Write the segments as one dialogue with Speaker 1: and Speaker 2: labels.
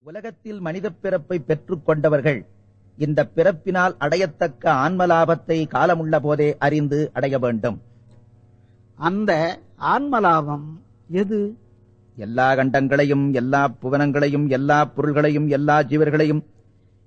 Speaker 1: உலகத்தில் மனிதப் பிறப்பை பெற்றுக் கொண்டவர்கள் இந்த பிறப்பினால் அடையத்தக்க ஆன்ம லாபத்தை காலமுள்ள போதே அறிந்து அடைய வேண்டும்.
Speaker 2: அந்த ஆன்மலாபம் எது?
Speaker 1: எல்லா கண்டங்களையும், எல்லா புவனங்களையும், எல்லா பொருள்களையும், எல்லா ஜீவர்களையும்,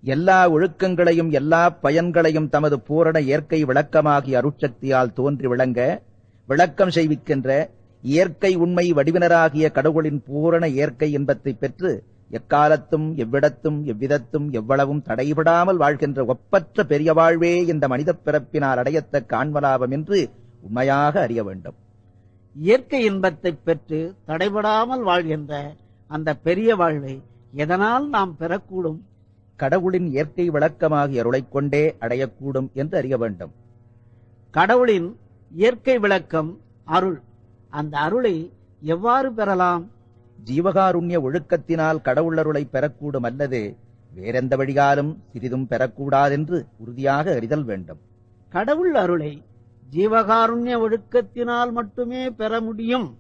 Speaker 1: எல்லா ஒழுக்கங்களையும், எல்லா பயன்களையும் தமது பூரண இயற்கை விளக்கமாகிய அருட்சக்தியால் தோன்றி விளங்க விளக்கம் செய்விக்கின்ற இயற்கை உண்மை வடிவினராகிய கடவுளின் பூரண இயற்கை இன்பத்தை பெற்று எக்காலத்தும் எவ்விடத்தும் எவ்விதத்தும் எவ்வளவும் தடைபடாமல் வாழ்கின்ற ஒப்பற்ற பெரிய வாழ்வே இந்த மனிதப் பிறப்பினால் அடையத்தக்க ஆன்மலாபம் என்று உண்மையாக அறிய வேண்டும்.
Speaker 2: இயற்கை இன்பத்தை பெற்று தடைபடாமல் வாழ்கின்ற அந்த பெரிய வாழ்வை எதனால் நாம் பெறக்கூடும்?
Speaker 1: கடவுளின் இயற்கை விளக்கமாகிய அருளைக் கொண்டே அடையக்கூடும் என்று அறிய வேண்டும்.
Speaker 2: கடவுளின் இயற்கை விளக்கம் அருள். அந்த அருளை எவ்வாறு பெறலாம்?
Speaker 1: ஜீவகாருண்ய ஒழுக்கத்தினால் கடவுளருளை பெறக்கூடும், அல்லது வேறெந்த வழியாலும் சிறிதும் பெறக்கூடாதென்று உறுதியாக அறிதல் வேண்டும்.
Speaker 2: கடவுள் அருளை ஜீவகாருண்ய ஒழுக்கத்தினால் மட்டுமே பெற முடியும்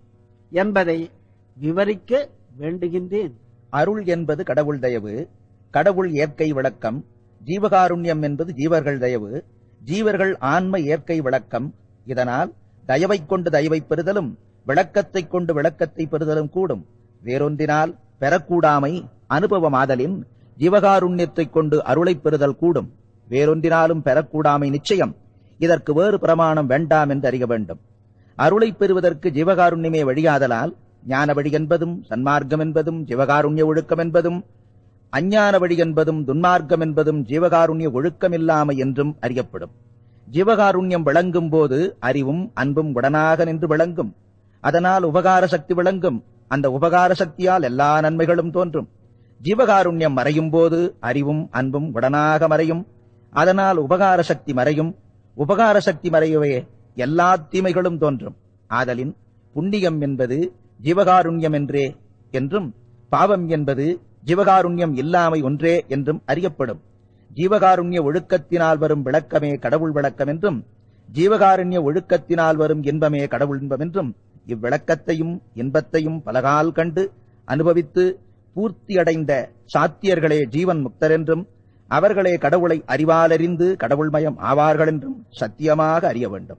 Speaker 2: என்பதை விவரிக்க வேண்டுகின்றேன்.
Speaker 1: அருள் என்பது கடவுள் தயவு, கடவுள் இயற்கை விளக்கம். ஜீவகாருண்யம் என்பது ஜீவர்கள் தயவு, ஜீவர்கள் ஆன்ம இயற்கை விளக்கம். இதனால் தயவைக் கொண்டு தயவை பெறுதலும், விளக்கத்தைக் கொண்டு விளக்கத்தை பெறுதலும் கூடும். வேறொன்றினால் பெறக்கூடாமை அனுபவமாதலின் ஜீவகாருண்யத்தைக் கொண்டு அருளை பெறுதல் கூடும். வேறொன்றினாலும் பெறக்கூடாமை நிச்சயம். இதற்கு வேறு பிரமாணம் வேண்டாம் என்று அறிய வேண்டும். அருளை பெறுவதற்கு ஜீவகாருண்யமே வழியாதலால் ஞான வழி என்பதும் சன்மார்க்கம் என்பதும் ஜீவகாருண்ய ஒழுக்கம் என்பதும், அஞ்ஞான வழி என்பதும் துன்மார்க்கம் என்பதும் ஜீவகாருண்ய ஒழுக்கமில்லாமை என்றும் அறியப்படும். ஜீவகாருண்யம் விளங்கும் போது அறிவும் அன்பும் உடனாக நின்று விளங்கும். அதனால் உபகார சக்தி விளங்கும். அந்த உபகார சக்தியால் எல்லா நன்மைகளும் தோன்றும். ஜீவகாருண்யம் மறையும் போது அறிவும் அன்பும் உடனாக மறையும். அதனால் உபகார சக்தி மறையும். உபகார சக்தி மறையவே எல்லா தீமைகளும் தோன்றும். ஆதலின் புண்ணியம் என்பது ஜீவகாருண்யம் என்றே என்றும், பாவம் என்பது ஜீவகாருண்யம் இல்லாமை ஒன்றே என்றும் அறியப்படும். ஜீவகாருண்ய ஒழுக்கத்தினால் வரும் விளக்கமே கடவுள் விளக்கம் என்றும், ஜீவகாருண்ய ஒழுக்கத்தினால் வரும் இன்பமே கடவுள் இன்பம் என்றும், இவ்விளக்கத்தையும் இன்பத்தையும் பலகால் கண்டு அனுபவித்து பூர்த்தியடைந்த சாத்தியர்களே ஜீவன் முக்தர் என்றும், அவர்களே கடவுளை அறிவாலறிந்து கடவுள்மயம் ஆவார்கள் என்றும் சத்தியமாக அறிய வேண்டும்.